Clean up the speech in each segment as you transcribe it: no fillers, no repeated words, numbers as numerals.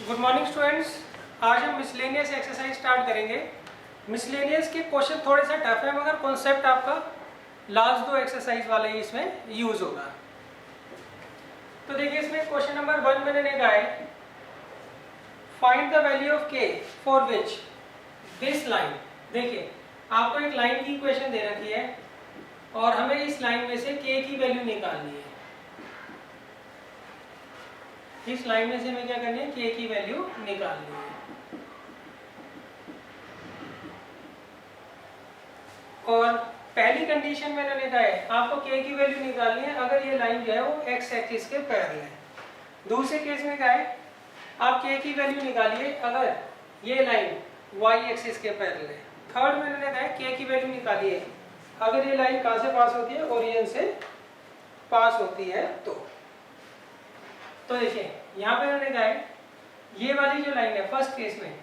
Good morning students. आज हम miscellaneous exercise start करेंगे। मिसलेनियस के क्वेश्चन थोड़े से टफ है मगर कॉन्सेप्ट आपका लास्ट दो एक्सरसाइज वाले ही इसमें यूज होगा। तो देखिए इसमें क्वेश्चन नंबर 1 मैंने लिखा है फाइंड द वैल्यू ऑफ के फॉर विच दिस लाइन। देखिए आपको एक लाइन की इक्वेशन दे रखी है और हमें इस लाइन में से के की वैल्यू निकालनी है। इस लाइन में से हमें क्या करनी है, के की वैल्यू निकालनी है। और पहली कंडीशन मैंने लिखा है आपको के की वैल्यू निकालनी है अगर ये लाइन जो है वो एक्स एक्सिस के पैरेलल है। दूसरे केस में क्या है, आप के की वैल्यू निकालिए अगर ये लाइन वाई एक्सिस के पैरेलल है। थर्ड मैंने लिखा है के की वैल्यू निकालिए अगर ये लाइन कहाँ से पास होती है, ओरिजिन से पास होती है। तो देखिए यहाँ पे मैंने लिखा है ये वाली जो लाइन है फर्स्ट केस में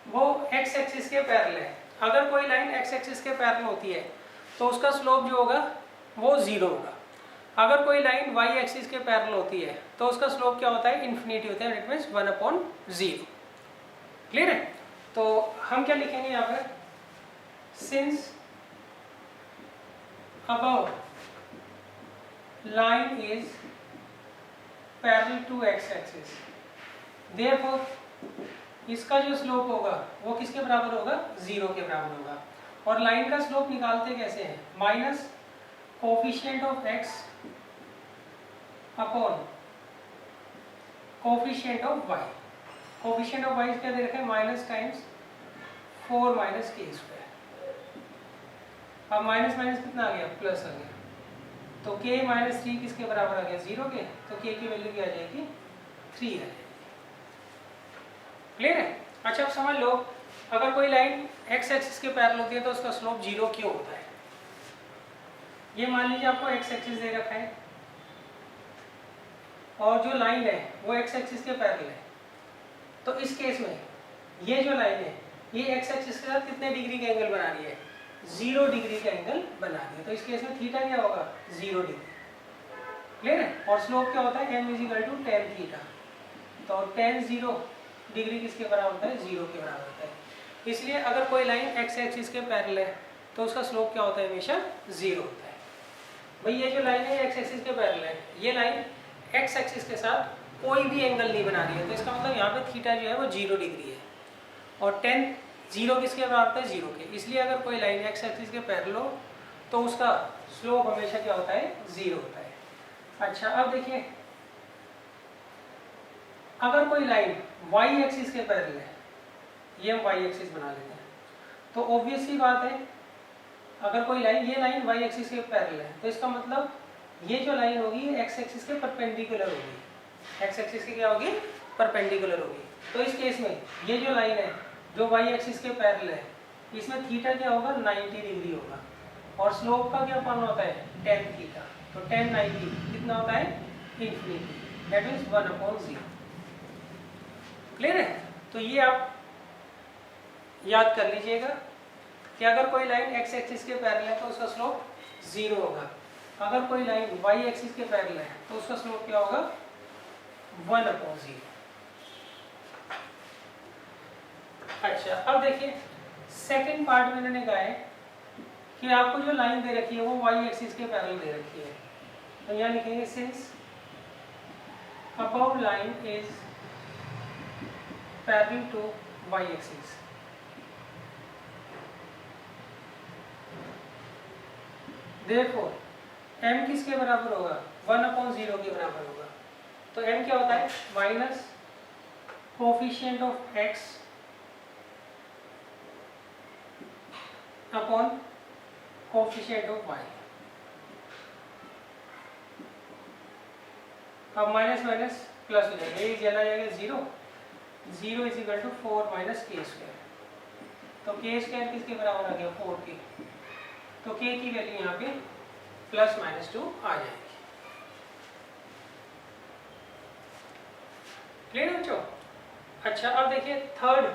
वो एक्स एक्सिस के पैरेलल है। अगर कोई लाइन एक्स एक्सिस के पैरेलल होती है तो उसका स्लोप जो होगा वो 0 होगा। अगर कोई लाइन वाई एक्सिस के पैरेलल होती है तो उसका स्लोप क्या होता है, इन्फिनिटी होता है। It means 1/0। क्लियर है। तो हम क्या लिखेंगे यहाँ पर, since above line is parallel to X axis therefore इसका जो स्लोप होगा वो किसके बराबर होगा, 0 के बराबर होगा। और लाइन का स्लोप निकालते कैसे हैं, minus coefficient of X upon coefficient of Y. Coefficient of Y क्या दे रखा है, minus times 4 minus K square. अब माइनस माइनस कितना आ गया, प्लस आ गया। तो k माइनस 3 किसके बराबर आ गया, 0 के। तो k की वैल्यू क्या आ जाएगी, 3 आ जाएगी। क्लियर है। अच्छा अब समझ लो अगर कोई लाइन x एक्सिस के पैरेलल होती है तो उसका स्लोप 0 क्यों होता है। ये मान लीजिए आपको x एक्सिस दे रखा है और जो लाइन है वो x एक्सिस के पैरेलल है। तो इस केस में ये जो लाइन है ये x एक्सिस के साथ कितने डिग्री का एंगल बना रही है, 0 डिग्री का एंगल बना रही है। तो इस केस में थीटा क्या होगा, 0 डिग्री। क्लियर है। और स्लोप क्या होता है, m = tan थीटा। तो tan 0 डिग्री किसके बराबर होता है, 0 के बराबर होता है। इसलिए अगर कोई लाइन x एक्सिस के पैरेलल है तो उसका स्लोप क्या होता है, हमेशा 0 होता है। भाई ये जो लाइन है x एक्सिस के पैरेलल है, ये लाइन x एक्सिस के साथ कोई भी एंगल नहीं बना रही है। तो इसका मतलब यहाँ पे थीटा जो है वो 0 डिग्री है और tan 0 किसके बराबर होता है, 0 के। इसलिए अगर कोई लाइन x एक्सिस के पैरेलल हो तो उसका स्लोप हमेशा क्या होता है, 0 होता है। अच्छा अब देखिए अगर कोई लाइन y एक्सिस के पैरेलल है, ये हम y एक्सिस बना लेते हैं, तो ऑब्वियस सी बात है अगर कोई लाइन, ये लाइन y एक्सिस के पैरेलल है तो इसका मतलब ये जो लाइन होगी ये x एक्सिस के परपेंडिकुलर होगी। x एक्सिस की क्या होगी, परपेंडिकुलर होगी। तो इस केस में ये जो लाइन है जो y एक्सिस के पैरेलल है इसमें थीटा क्या होगा, 90 डिग्री होगा। और स्लोप का क्या फॉर्मूला होता है, tan थीटा। तो tan 90 कितना होता है, इन्फिनिटी। That means 1/0। क्लियर है। तो ये आप याद कर लीजिएगा कि अगर कोई लाइन x एक्सिस के पैरेलल है तो उसका स्लोप 0 होगा। अगर कोई लाइन y एक्सिस के पैरेलल है तो उसका स्लोप क्या होगा, 1/0। अच्छा अब देखिए सेकंड पार्ट में मैंने कहा है कि आपको जो लाइन दे रखी है वो y एक्सिस के पैरेलल दे रखी है। तो यहाँ लिखेंगे since above line is parallel to y axis therefore m किसके बराबर होगा, 1/0 के बराबर होगा। तो m क्या होता है, minus coefficient of x upon coefficient of y। अब माइनस माइनस प्लस हो जाएगा, ये चला जाएगा 0 = 4 माइनस के स्क्वायर। तो के स्क्वायर किसके बराबर आ गया, 4 के। तो के की वैल्यू यहाँ पे +-2 आ जाएगी। क्लियर बच्चों। अच्छा अब देखिए थर्ड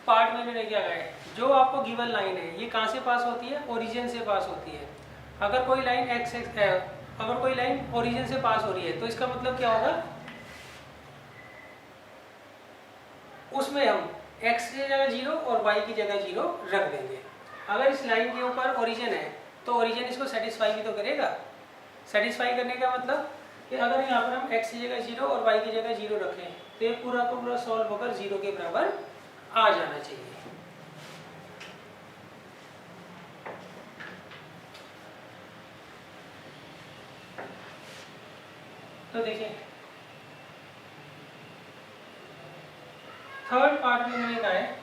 पार्ट में मैंने क्या कहा है, जो आपको गिवन लाइन है ये कहाँ से पास होती है, ओरिजिन से पास होती है। अगर कोई लाइन अगर कोई लाइन ओरिजिन से पास हो रही है तो इसका मतलब क्या होगा, उसमें हम x की जगह 0 और y की जगह 0 रख देंगे। अगर इस लाइन के ऊपर ओरिजिन है तो ओरिजिन इसको सेटिस्फाई भी तो करेगा। सेटिस्फाई करने का मतलब कि अगर यहाँ पर हम x की जगह 0 और y की जगह 0 रखें तो ये पूरा का पूरा सॉल्व होकर 0 के बराबर आ जाना चाहिए। तो देखिए थर्ड पार्ट में मैंने कहा है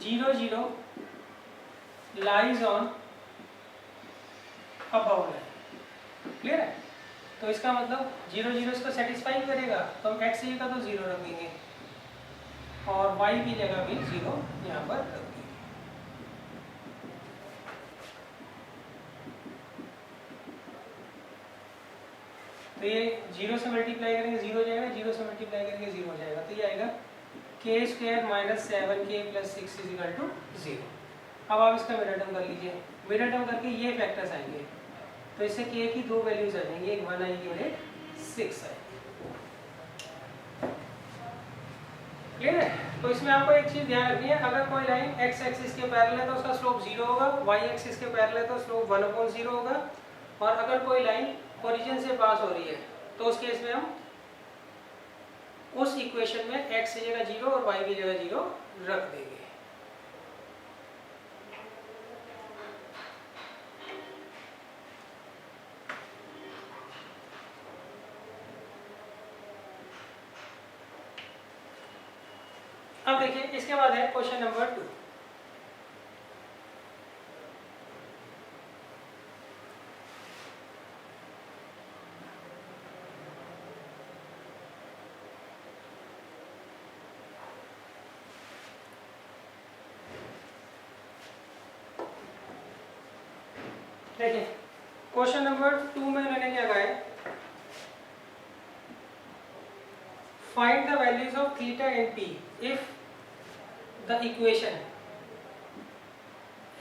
zero zero lies on above line. Clear है? तो इसका मतलब 0 0 इसको सेटिस्फाई करेगा तो हम x की जगह तो 0 रख देंगे और y की जगह भी 0 यहाँ पर रख देंगे। तो ये 0 से मल्टीप्लाई करेंगे 0 हो जाएगा, 0 से मल्टीप्लाई करेंगे 0 हो जाएगा। तो ये आएगा k square minus 7k plus 6 is equal to 0। अब आप इसका मिडल टर्म कर लीजिए। मिडल टर्म करके ये फैक्टर्स आएंगे तो इससे k की दो वैल्यूज आ जाएंगी, एक 1 आएगी और एक 6 आएगी। क्लियर है? तो इसमें आपको एक चीज ध्यान रखनी है, अगर कोई लाइन x एक्सिस के पैरेलल है तो उसका स्लोप 0 होगा, y एक्सिस के पैरेलल है तो स्लोप 1/0 होगा, और अगर कोई लाइन ओरिजिन से पास हो रही है तो उस केस में हम उस इक्वेशन में x की जगह 0 और y की जगह 0 रख देंगे। अब देखिए इसके बाद है क्वेश्चन नंबर 2। देखिए क्वेश्चन नंबर 2 में उन्होंने क्या कहा है, find the values of theta and P if the equation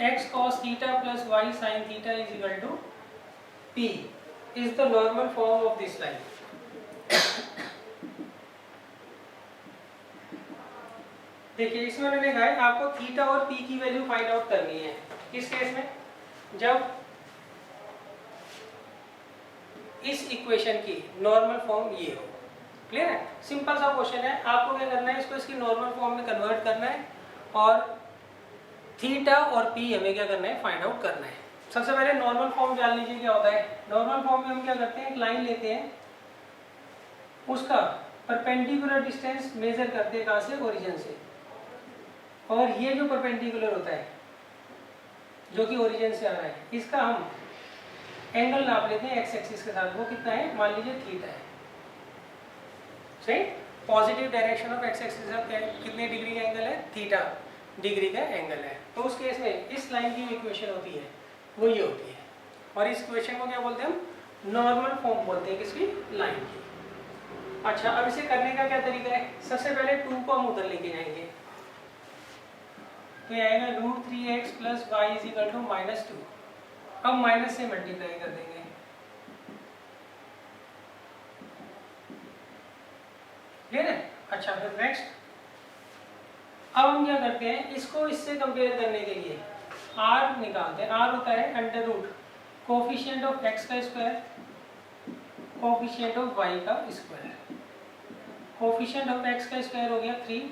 x cos theta plus y sin theta is equal to p is the normal form of this line। देखिए इसमें उन्होंने कहा है आपको थीटा और p की वैल्यू फाइंड आउट करनी है। किस केस में? जब इस इक्वेशन की नॉर्मल फॉर्म ये हो। क्लियर है? सिंपल सा क्वेश्चन है, आपको क्या करना है, इसको इसकी नॉर्मल फॉर्म में कन्वर्ट करना है और थीटा और पी हमें क्या करना है, फाइंड आउट करना है। सबसे पहले नॉर्मल फॉर्म जान लीजिए क्या होता है। नॉर्मल फॉर्म में हम क्या करते हैं, एक लाइन लेते हैं, उसका परपेंडिकुलर डिस्टेंस मेजर करते हैं, कहाँ से, ओरिजिन से, और ये जो परपेंडिकुलर होता है जो कि ओरिजिन से आ रहा है, इसका हम एंगल नाप लेते हैं एक्स एक्सिस के साथ। वो कितना है, मान लीजिए थीटा है। सही? Positive direction of x axis कितने डिग्री का एंगल है, थीटा डिग्री का एंगल है। तो उस केस में इस लाइन की इक्वेशन होती है वो ये होती है, और इस इक्वेशन को क्या बोलते हैं हम, नॉर्मल फॉर्म बोलते हैं किसकी, लाइन की। अच्छा, अब इसे करने का क्या तरीका है, सबसे पहले 2 को हम उधर लेके जाएंगे तो ये आएगा √3x plus Y is equal to -2। अब माइनस से मल्टीप्लाई कर देंगे। क्लियर है? अच्छा, फिर नेक्स्ट अब हम क्या करते हैं, इसको इससे कंपेयर करने के लिए r निकालते हैं। r होता है under root coefficient of x का स्क्वायर कोफिशिएंट ऑफ y का स्क्वायर। कोफिशिएंट ऑफ x का स्क्वायर हो गया 3,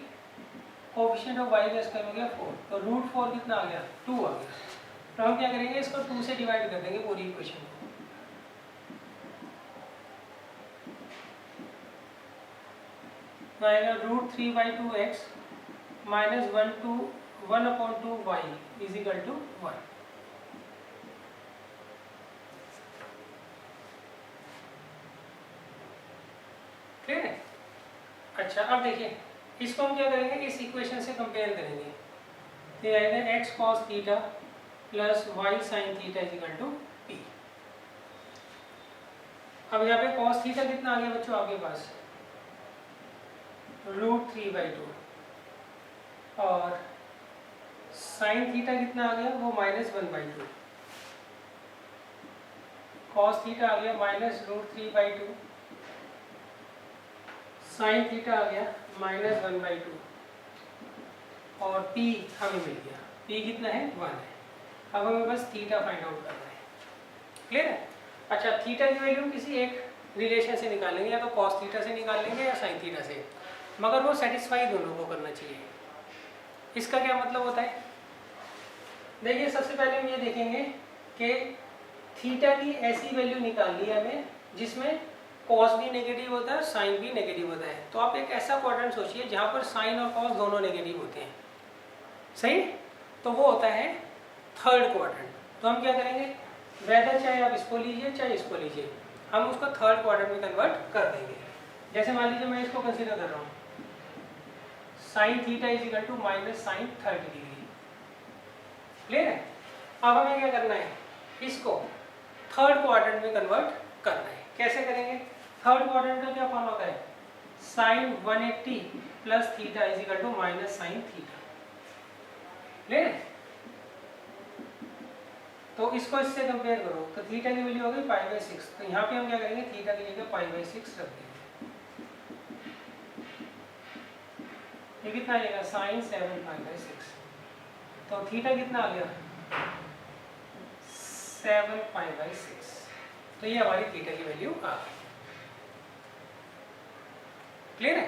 कोफिशिएंट ऑफ y का स्क्वायर हो गया 4, तो √4 कितना आ गया, 2 आ गया। तो हम क्या करेंगे, इसको 2 से डिवाइड कर देंगे पूरी इक्वेशन को। तो आएगा √3/2x minus 1/2y is equal to 1। Clear है? अच्छा, अब देखिए इसको हम क्या करेंगे, इस इक्वेशन से कंपेयर करेंगे। तो आएगा x cos theta plus y sin theta is equal to p। अब यहाँ पे cos थीटा कितना आ गया बच्चों आपके पास, √3/2 और साइन थीटा कितना आ गया, वो -1/2, कॉस थीटा आ गया -√3/2, साइन थीटा आ गया -1/2 और p हमें मिल गया, p कितना है 1 है। अब हमें बस थीटा फाइंड आउट करना है, क्लियर है। अच्छा, थीटा की वैल्यू किसी एक रिलेशन से निकालेंगे, या तो कॉस थीटा से निकाल लेंगे या साइन थीटा से, मगर वो सेटिस्फाई दोनों को करना चाहिए। इसका क्या मतलब होता है, देखिए सबसे पहले हम ये देखेंगे कि थीटा की ऐसी वैल्यू निकाल ली है हमें जिसमें कॉस भी नेगेटिव होता है, साइन भी नेगेटिव होता है। तो आप एक ऐसा क्वाड्रेंट सोचिए जहाँ पर साइन और कॉस दोनों नेगेटिव होते हैं, सही, तो वो होता है थर्ड क्वाड्रेंट। तो हम क्या करेंगे, वेदर चाहे आप इसको लीजिए चाहे इसको लीजिए, हम उसको थर्ड क्वाड्रेंट में कन्वर्ट कर देंगे। जैसे मान लीजिए मैं इसको कंसीडर कर रहा हूँ, sine theta is equal to -sin 30 degree, clear है। अब हमें क्या करना है, इसको थर्ड क्वाड्रेंट में कन्वर्ट करना है। कैसे करेंगे, थर्ड क्वाड्रेंट का क्या फॉर्म होता है, sin 180 plus theta is equal to -sin theta, clear है। तो इसको इससे कंपेयर करो, तो थीटा की वैल्यू हो गई π/6, तो यहाँ पे हम क्या करेंगे, थीटा की जगह π/6 रख देंगे। ये कितना आएगा, sin 7 π/6, तो थीटा कितना आ गया 7 π/6, तो ये हमारी थीटा की वैल्यू आ गई, क्लियर है।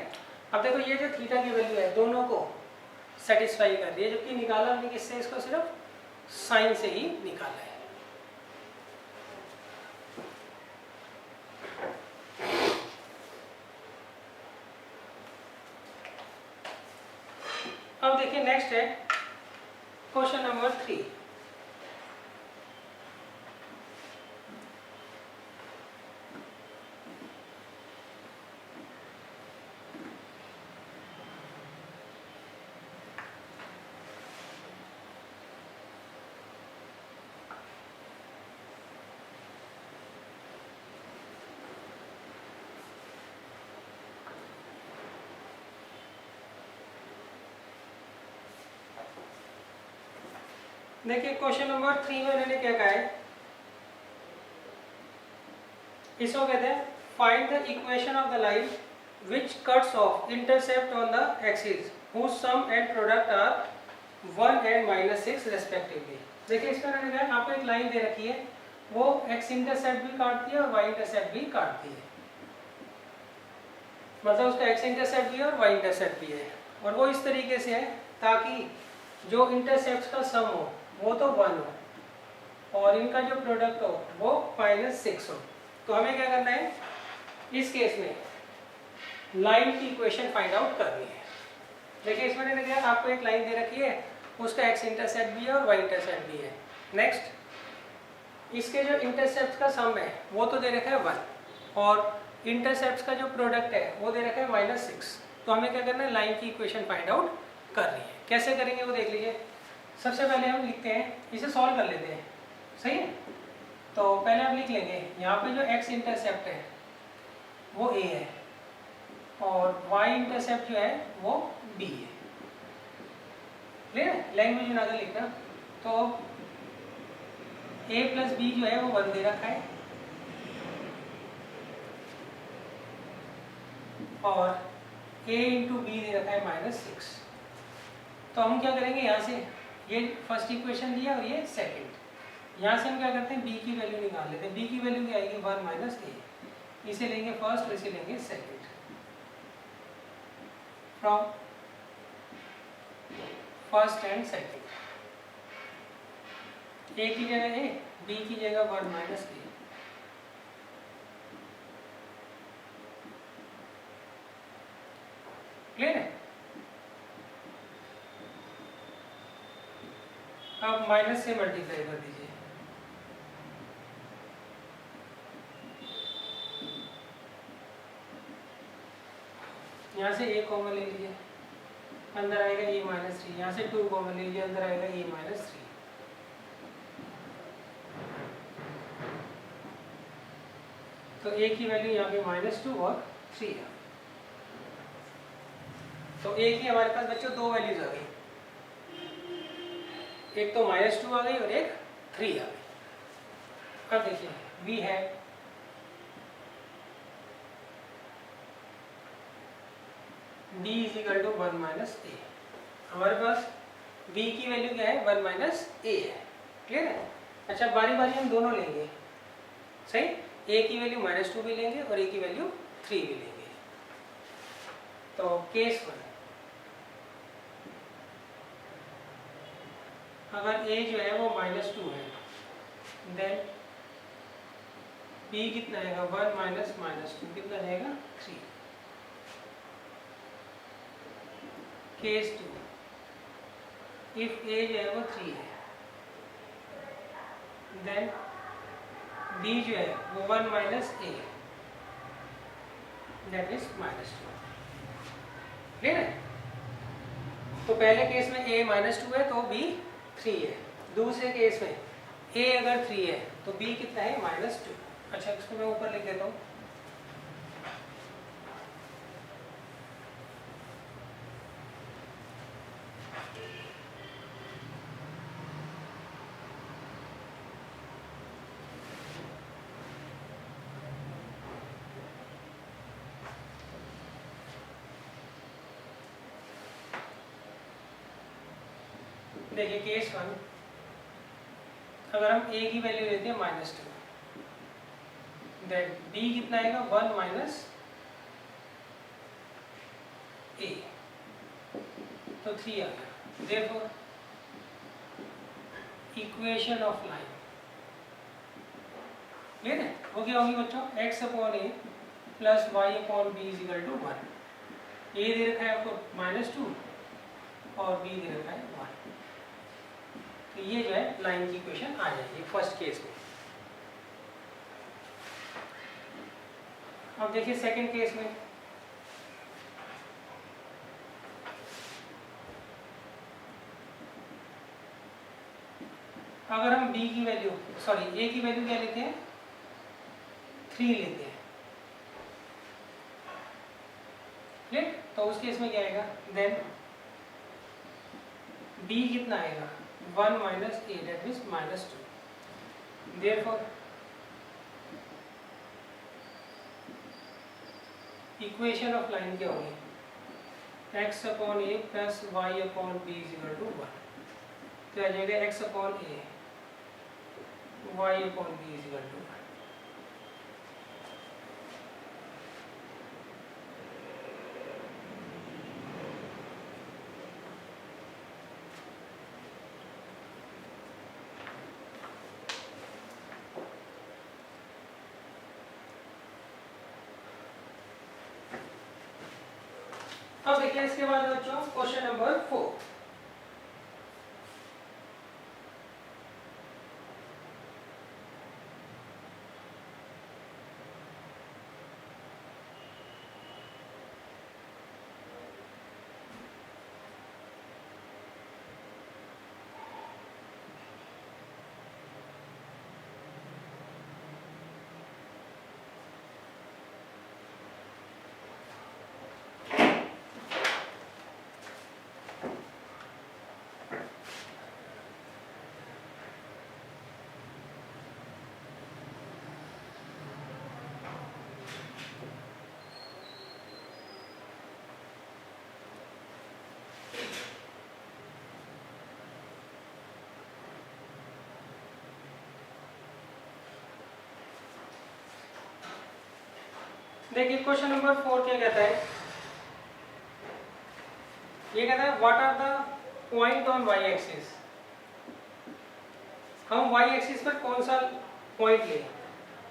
अब देखो ये जो थीटा की वैल्यू है दोनों को सेटिस्फाई कर रही है, जबकि निकाला हमने किससे, इसको सिर्फ साइन से ही निकाला है। अब देखिए नेक्स्ट है क्वेश्चन नंबर 3। देखिए क्वेश्चन नंबर 3 में उन्होंने क्या कहा है, इसको कहते हैं find the equation of the line which cuts off intercept on the axis whose sum and product are 1 and -6 respectively। देखिए इसमें उन्होंने कहा आपको एक लाइन दे रखी है, वो x इंटरसेप्ट भी काटती है और y इंटरसेप्ट भी काटती है, मतलब उसका x इंटरसेप्ट भी है और y इंटरसेप्ट भी है, और वो इस तरीके से है ताकि जो इंटरसेप्ट का सम हो वो तो 1 हो और इनका जो प्रोडक्ट हो वो -6 हो। तो हमें क्या करना है, इस केस में लाइन की इक्वेशन फाइंड आउट करनी है। देखिए इसमें मैंने क्या, आपको एक लाइन दे रखी है, उसका x इंटरसेप्ट भी है और y इंटरसेप्ट भी है। नेक्स्ट, इसके जो इंटरसेप्ट का सम है वो तो दे रखा है 1 और इंटरसेप्ट का जो प्रोडक्ट है वो दे रखा है -6। तो हमें क्या करना है, लाइन की इक्वेशन फाइंड आउट करनी है। कैसे करेंगे वो देख लीजिए। सबसे पहले हम लिखते हैं, इसे सॉल्व कर लेते हैं, सही है। तो पहले हम लिख लेंगे यहाँ पे जो x इंटरसेप्ट है वो a है और y इंटरसेप्ट जो है वो b है, क्लियर है। लैंग्वेज बनाकर लिखना, तो a प्लस b जो है वो 1 दे रखा है और a इंटू बी दे रखा है -6। तो हम क्या करेंगे, यहाँ से ये फर्स्ट इक्वेशन दिया और ये सेकंड, यहाँ से हम क्या करते हैं b की वैल्यू निकाल लेते हैं। b की वैल्यू क्या आएगी 1 - a, इसे लेंगे फर्स्ट और इसे लेंगे second. From first and second, a की जगह a, b की जगह 1 - a, क्लियर है। अब माइनस से मल्टीप्लाई कर दीजिए, यहाँ से a कॉमन ले लीजिए, अंदर आएगा a -3, यहाँ से 2 कॉमन ले लीजिए, अंदर आएगा a -3। तो a की वैल्यू यहाँ पे -2 और 3 है। तो एक ही हमारे पास बच्चों दो वैल्यूज आ गई, एक तो -2 आ गई और एक 3 आ गई। अब देखिए वी है b इजिकल टू 1 माइनस ए। हमारे पास b की वैल्यू क्या है, 1 माइनस ए है। क्लियर है? अच्छा बारी बारी हम दोनों लेंगे, सही। a की वैल्यू -2 भी लेंगे और a की वैल्यू 3 भी लेंगे। तो केस 1, अगर a जो है वो -2 है, देन b कितना आएगा, 1 माइनस -2 कितना रहेगा, 3। केस 2, इफ a जो है वो 3 है, देन b जो है वो 1 minus a, that is -2। Clear है? तो पहले केस में a -2 है तो b 3 है। दूसरे केस में a अगर 3 है तो b कितना है, -2। अच्छा इसको मैं ऊपर लिख देता हूँ। देखिए केस 1, अगर हम a की वैल्यू लेते हैं -2, देन b कितना आएगा, 1 माइनस a, तो 3 आ गया। Therefore equation of line clear है, वो क्या होगी बच्चों, x upon a plus y upon b is equal to 1। a दे रखा है आपको -2 और b दे रखा है 1। तो ये जो है लाइन की इक्वेशन आ जाएगी फर्स्ट केस में। अब देखिए सेकंड केस में, अगर हम b की वैल्यू a की वैल्यू क्या लेते हैं, 3 लेते हैं। क्लियर? तो उस केस में क्या आएगा, देन b कितना आएगा, 1 minus a, that means -2। Therefore equation of line क्या होगी, x upon a plus y upon b is equal to 1। तो आ जाएगा x upon a, y upon b is equal to 1। अब देखिए इसके बाद बच्चों क्वेश्चन नंबर 4। देखिए क्वेश्चन नंबर 4 क्या कहता है, ये कहता है what are the point on y axis. हम y एक्सिस पर कौन सा पॉइंट लें,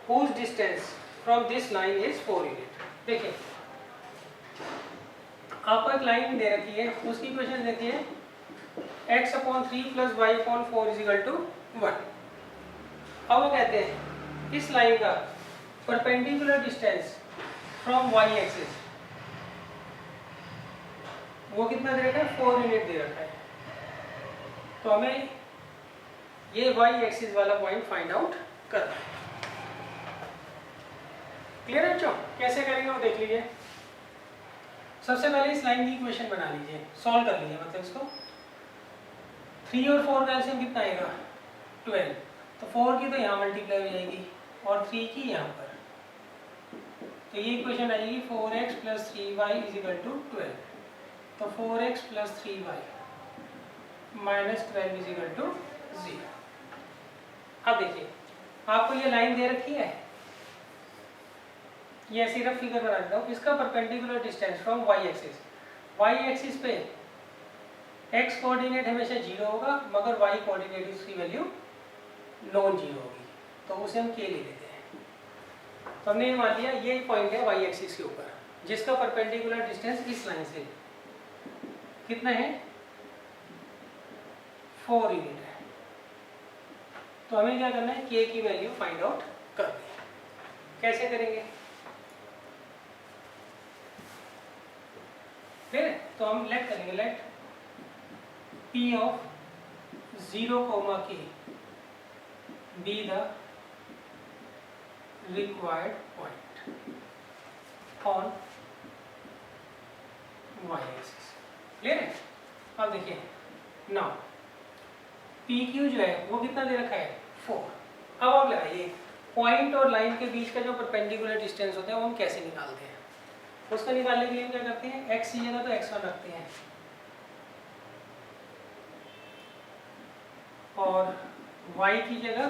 whose distance from this line is 4 unit. देखिए आपको एक लाइन दे रखी है, उसकी इक्वेशन देती है x upon 3 plus y upon 4 is equal to 1। अब वो कहते हैं इस लाइन का perpendicular distance from y axis वो कितना दे रखा है, 4 यूनिट दे रखा है। तो हमें ये y एक्सिस वाला पॉइंट फाइंड आउट करना है। क्लियर है बच्चों? कैसे करेंगे वो देख लीजिए। सबसे पहले इस लाइन की इक्वेशन बना लीजिए, सॉल्व कर लीजिए, मतलब इसको 3 और 4 का एलसीएम कितना आएगा 12, तो 4 की तो यहाँ मल्टीप्लाई हो जाएगी और 3 की यहाँ पर, तो ये इक्वेशन आ जाएगी 4x + 3y = 12, तो 4x + 3y - 12 = 0। अब देखिए आपको ये लाइन दे रखी है, ये सिर्फ फिगर बना देता हूँ, इसका perpendicular distance from y axis पे x कोऑर्डिनेट हमेशा 0 होगा, मगर y कोऑर्डिनेट उसकी वैल्यू नॉन जीरो होगी, तो उसे हम k ले लेते हैं। तो हमने मान लिया ये पॉइंट है y एक्सिस के ऊपर, जिसका परपेंडिकुलर डिस्टेंस इस लाइन से कितना है 4 यूनिट है। तो हमें क्या करना है, k की वैल्यू फाइंड आउट करनी है। कैसे करेंगे, ठीक है, तो हम लेट करेंगे, late p of 0, k be the required point on y axis। Clear है। अब देखिए नाउ PQ जो है वो कितना दे रखा है 4। अब आप लगाइए पॉइंट और लाइन के बीच का जो परपेंडिकुलर डिस्टेंस होता है वो हम कैसे निकालते हैं। उसको निकालने के लिए हम क्या करते हैं, x की जगह तो x1 रखते हैं और y की जगह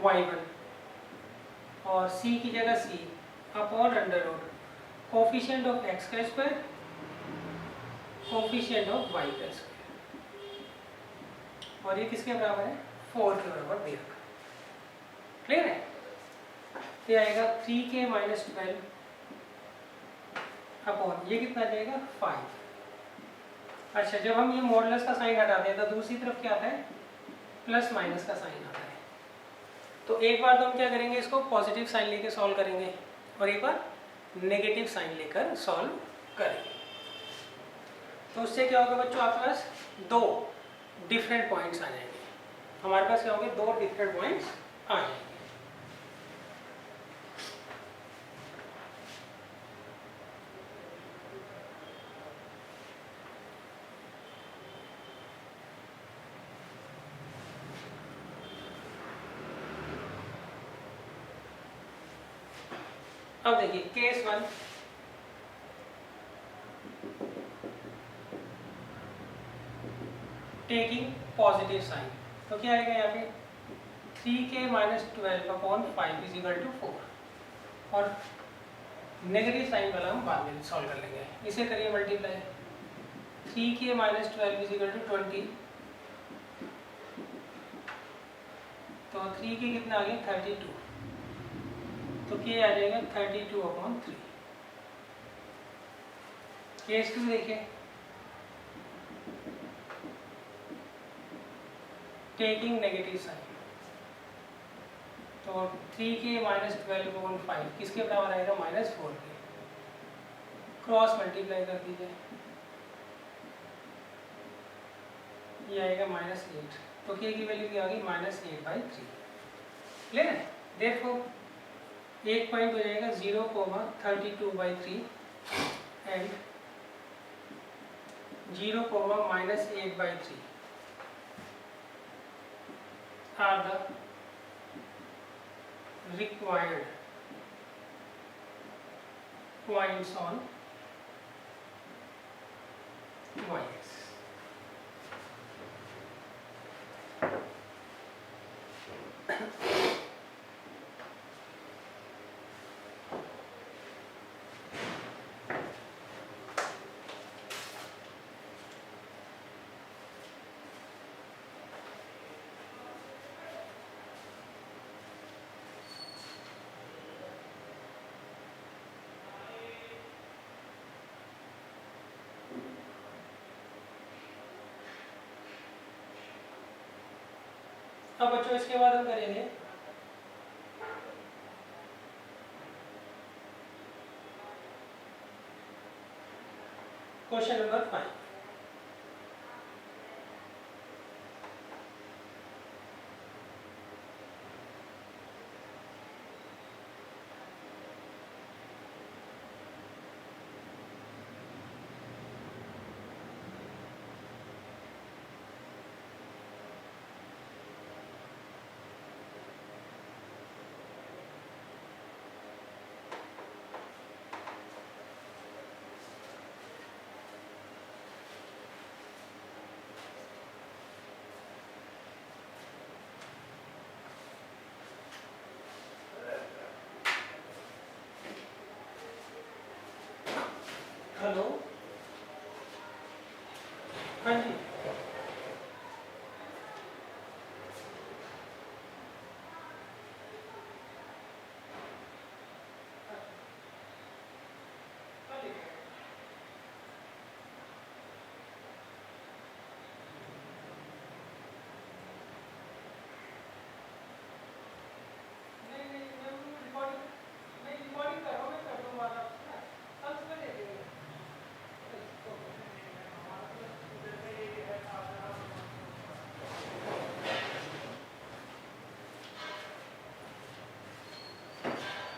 y1 और c की जगह c upon √ coefficient of x का स्क्वायर कोफिशिएंट ऑफ y का स्क्वायर, और ये किसके बराबर है 4 के बराबर दे रखा। क्लियर है। तो आएगा 3k - 12 अपॉन ये कितना आ जाएगा 5। अच्छा, जब हम ये मॉडुलस का साइन हटाते हैं तो दूसरी तरफ क्या आता है प्लस माइनस का साइन आता है। तो एक बार तो हम क्या करेंगे, इसको पॉजिटिव साइन लेकर सॉल्व करेंगे और एक बार नेगेटिव साइन लेकर सॉल्व करेंगे। तो उससे क्या होगा बच्चों, आपके पास 2 डिफरेंट पॉइंट्स आ जाएंगे। हमारे पास क्या होंगे 2 डिफरेंट पॉइंट्स आ जाएंगे। अब देखिए केस 1, टेकिंग पॉजिटिव साइन, तो क्या आएगा यहाँ पे 3k - 12 अपॉन 5 = 4 और नेगेटिव साइन वाला हम बाद में सॉल्व कर लेंगे। इसे करिए मल्टीप्लाई 3k - 12 = 20, तो 3k कितना आ गया 32, तो k आ जाएगा 32/3। केस 2 देखिए, टेकिंग नेगेटिव साइन, तो 3k - 12/5 किसके बराबर आएगा -4k, क्रॉस मल्टीप्लाई कर दीजिए, ये आएगा -8, तो k की वैल्यू क्या आ गई -8/3। क्लियर है। देयरफॉर एक पॉइंट हो जाएगा 0,32/3 and 0,-8/3 are the required points on y-axis। अब बच्चों इसके बाद हम करेंगे क्वेश्चन नंबर 5। हाँ जी,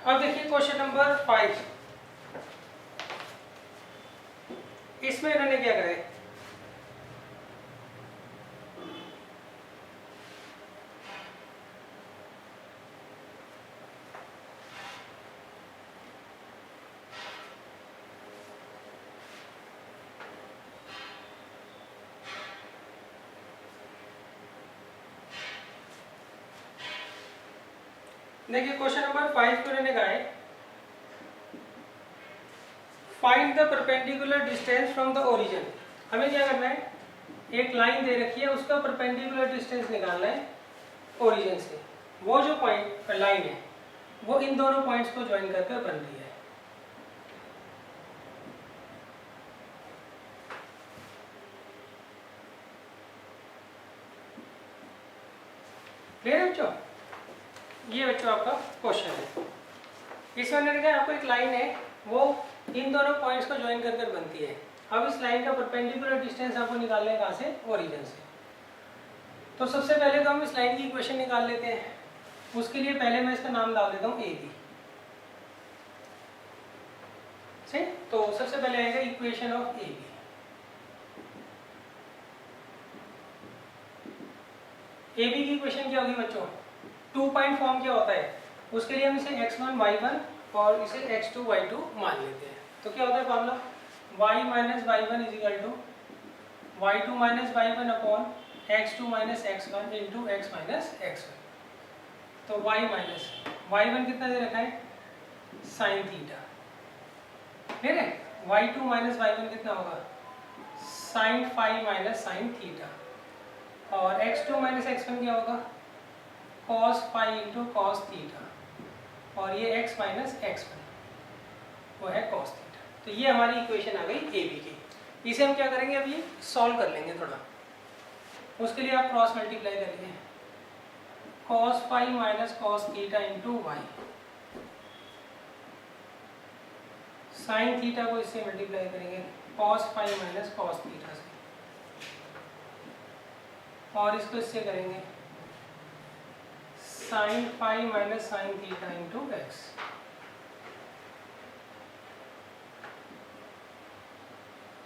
अब देखिए क्वेश्चन नंबर 5। इसमें इन्होंने क्या करा है, देखिए क्वेश्चन नंबर 5 को इन्होंने कहा है find the perpendicular distance from the origin. हमें क्या करना है, एक लाइन दे रखी है, उसका परपेंडिकुलर डिस्टेंस निकालना है ओरिजिन से। वो जो पॉइंट लाइन है वो इन दोनों पॉइंट्स को ज्वाइन करके बन रही है। क्लियर है बच्चों? ये बच्चों आपका क्वेश्चन है। इसमें मैंने कहा आपको एक लाइन है वो इन दोनों पॉइंट्स को ज्वाइन कर कर बनती है। अब इस लाइन का परपेंडिकुलर डिस्टेंस आपको निकालना है कहाँ से, ओरिजिन से। तो सबसे पहले तो हम इस लाइन की इक्वेशन निकाल लेते हैं। उसके लिए पहले मैं इसका नाम डाल देता हूँ ए बी। सही, तो सबसे पहले आएगा equation of A B. A B की इक्वेशन क्या होगी बच्चों, 2 पॉइंट फॉर्म क्या होता है, उसके लिए हम इसे x1 y1 और इसे x2 y2 मान लेते हैं। तो क्या होता है formula, y minus y1 is equal to y2 minus y1 upon x2 minus x1 into x minus x1। तो y माइनस y1 कितना दे रखा है, साइन थीटा, ठीक है। y2 माइनस y1 कितना होगा, sine phi minus sine theta. और x2 minus x1 क्या होगा, cos phi into cos theta. और ये x माइनस x1 वो है कॉस थीटा। तो ये हमारी इक्वेशन आ गई ए बी की। इसे हम क्या करेंगे, अब ये सॉल्व कर लेंगे थोड़ा। उसके लिए आप क्रॉस मल्टीप्लाई करिए, cos phi minus cos theta into Y. Sine theta को इससे मल्टीप्लाई करेंगे, cos phi minus cos theta से। और इसको इससे करेंगे sine phi minus sine theta into X.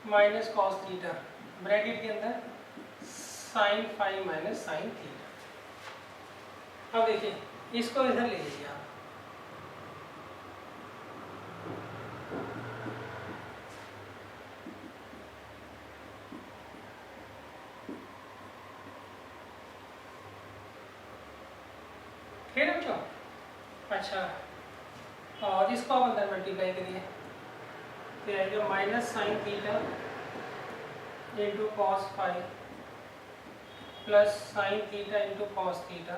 Minus cos theta bracket के अंदर sine phi minus sine theta. अब देखिए इसको इधर ले लीजिए आप, ठीक है बच्चों। अच्छा, और इसको आप अंदर मल्टीप्लाई करिए, फिर आएगा minus sine theta into cos phi plus sine theta into cos theta.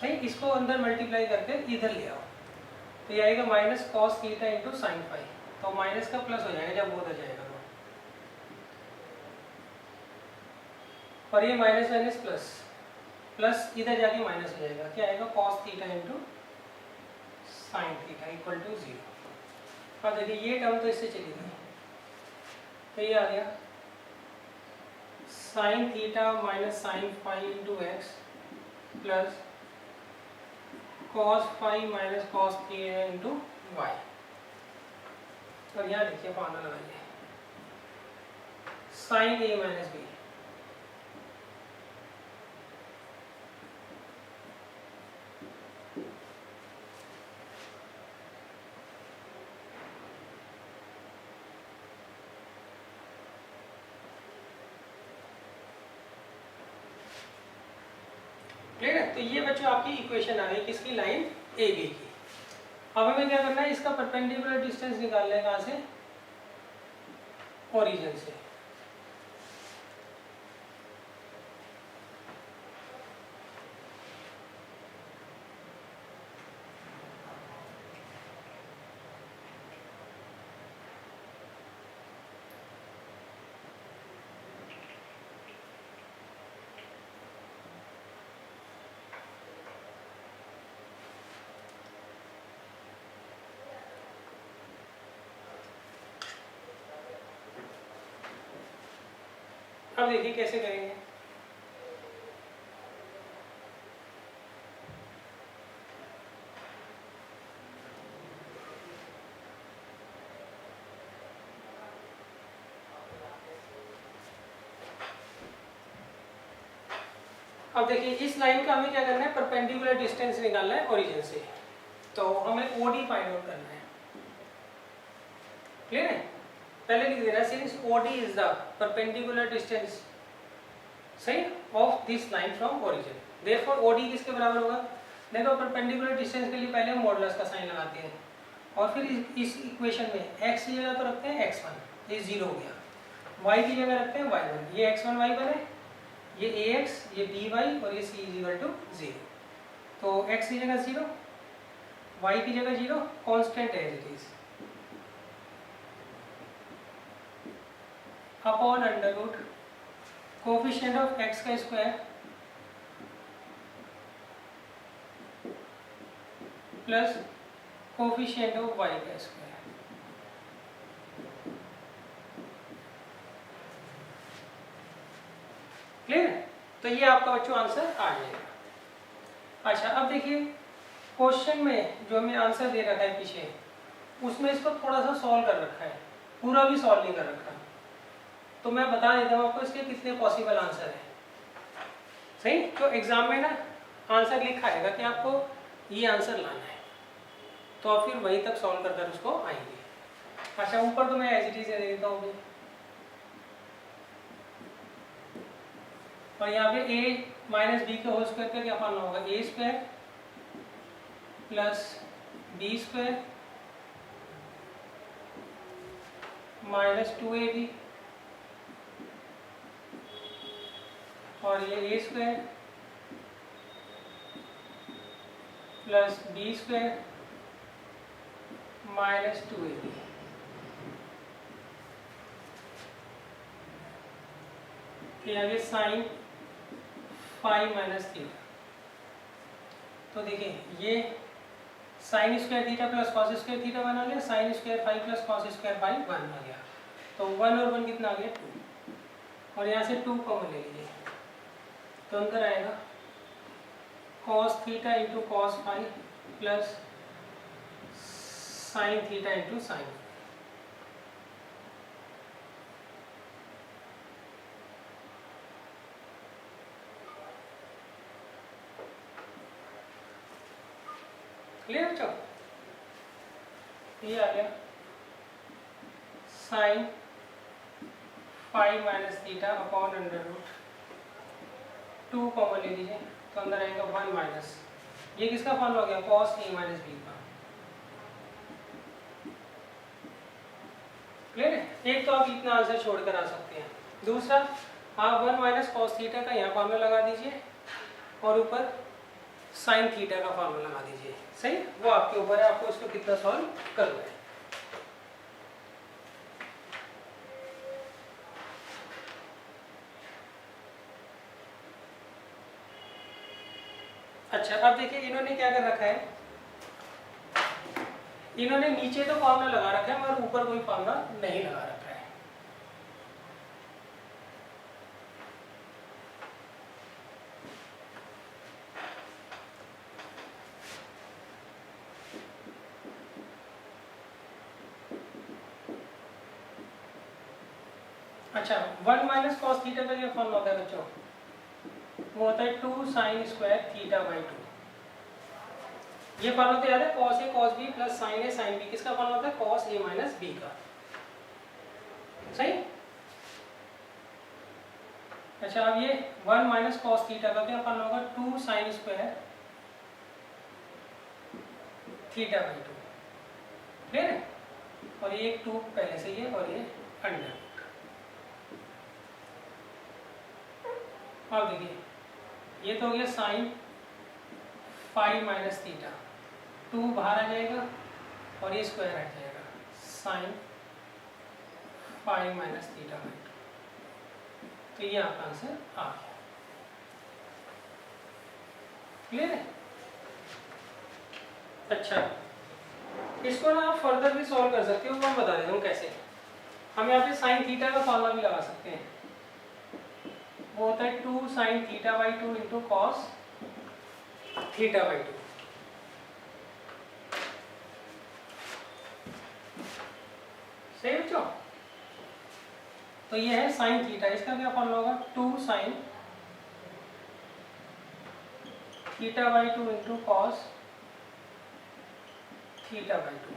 सही, इसको अंदर मल्टीप्लाई करके इधर ले आओ, तो ये आएगा minus cos theta into sine phi. तो माइनस का प्लस हो जाएगा जब वो उधर जाएगा तो, और ये माइनस माइनस प्लस प्लस इधर जाके माइनस हो जाएगा। क्या आएगा, cos theta into sine theta equal to 0। अब देखिए ये टर्म तो इससे चली गई, तो ये आ गया sine theta minus sine phi into X plus cos phi minus cos theta into Y. और यहाँ देखिए फार्मूला लगाइए, साइन ए माइनस बी। ठीक है, तो ये बच्चों आपकी इक्वेशन आ गई किसकी, लाइन ए बी की। अब हमें क्या करना है, इसका परपेंडिकुलर डिस्टेंस निकालना है कहाँ से, ओरिजिन से। अब देखिए कैसे करेंगे। अब देखिए इस लाइन का हमें क्या करना है, परपेंडिकुलर डिस्टेंस निकालना है ओरिजिन से, तो हमें ओडी फाइंड आउट करना है। क्लियर है? पहले लिख दे रहा है since OD is the perpendicular distance सही of this line from origin, therefore OD किसके बराबर होगा। देखो परपेंडिकुलर डिस्टेंस के लिए पहले हम मॉडुलस का साइन लगाते हैं और फिर इस इक्वेशन में x की जगह तो रखते हैं x1, ये 0 हो गया, y की जगह रखते हैं y1, ये x1 y बने, ये ax, ये by और ये c इक्वल टू 0। तो x की जगह 0, y की जगह 0, constant as it is upon under root coefficient of x का square plus coefficient of y का स्क्वायर। क्लियर? तो ये आपका बच्चों आंसर आ जाएगा। अच्छा अब देखिए क्वेश्चन में जो हमें आंसर दे रखा है पीछे, उसमें इसको थोड़ा सा सॉल्व कर रखा है, पूरा भी सॉल्व नहीं कर रखा, तो मैं बता देता हूँ आपको इसके कितने पॉसिबल आंसर है। सही? तो एग्जाम में ना आंसर लिखा आएगा कि आपको ये आंसर लाना है, तो आप फिर वहीं तक सॉल्व कर उसको आएंगे। अच्छा ऊपर तो मैं एज इट इज दे देता हूँ, और यहाँ पे a माइनस बी के होल स्क्वायर का क्या फॉर्मूला होगा, a square plus B square minus 2ab और ये a square plus B square minus 2ab। आगे साइन फाइव माइनस थीटा, तो देखिए ये sine square theta plus cos square theta बना लिया, sine square phi plus cos square phi 1 आ गया, तो 1 और 1 कितना आ गया 2, और यहाँ से 2 कॉमन ले लीजिए, तो अंतर आएगा cos theta into cos phi plus sine theta into sine. Clear बच्चों? ये आ गया sine phi minus theta upon under root 2 common ले लीजिए, तो अंदर आएगा 1 माइनस, ये किसका फॉर्मूला हो गया, कॉस ए माइनस बी का। क्लियर है? एक तो आप इतना आंसर छोड़कर आ सकते हैं, दूसरा आप 1 माइनस कॉस थीटा का यहाँ फॉर्मूला लगा दीजिए और ऊपर साइन थीटा का फॉर्मूला लगा दीजिए। सही? वो आपके ऊपर है, आपको इसको कितना सॉल्व करना है। अच्छा अब देखिए इन्होंने क्या कर रखा है, इन्होंने नीचे तो फॉर्मूला लगा रखा है मगर ऊपर कोई फॉर्मूला नहीं लगा रखा है। अच्छा 1 माइनस कॉस थीटा का क्या फॉर्मूला होता है बच्चों, वो होता है 2 साइन स्क्वायर थीटा बाई 2। ये फॉर्मूला तो याद है, cos A cos B plus sign A sine B, किसका फॉर्मूला होता है, कॉस ए माइनस बी का। सही? अच्छा अब ये 1 माइनस कॉस थीटा का क्या फॉर्मूला होगा, 2 sign square theta by 2। Clear है? और ये एक 2 पहले से ही है और ये अंडर। अब देखिए ये तो हो गया साइन फाइव माइनस थीटा, 2 बाहर आ जाएगा और ये स्क्वायर हट जाएगा, sine phi minus theta by 2, तो ये आपका आंसर आ गया। क्लियर है? अच्छा इसको ना आप फर्दर भी सॉल्व कर सकते हो, मैं बता देता हूँ कैसे। हम यहाँ पे साइन थीटा का फॉर्मूला भी लगा सकते हैं। वो होता है 2 sin θ/2 इंटू कॉस θ/2। सही बच्चों? तो ये है साइन थीटा, इसका क्या फॉर्मूला होगा 2 sin θ/2 इंटू कॉस θ/2।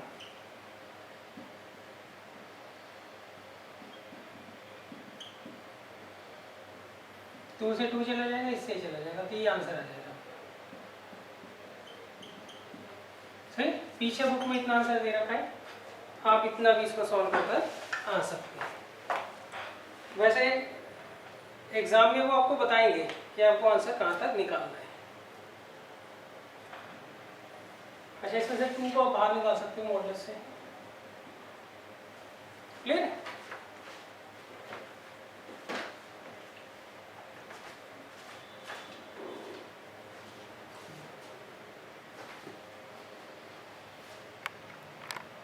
2 से 2 चला जाएगा, इससे चला जाएगा, तो ये आंसर आ जाएगा। सही, पीछे बुक में इतना आंसर दे रखा है, आप इतना भी इसको सॉल्व कर आ सकते हैं। वैसे एग्जाम में वो आपको बताएंगे कि आपको आंसर कहाँ तक निकालना है। अच्छा, इसमें से 2 को आप बाहर निकाल सकते हो मॉडल से। क्लियर है?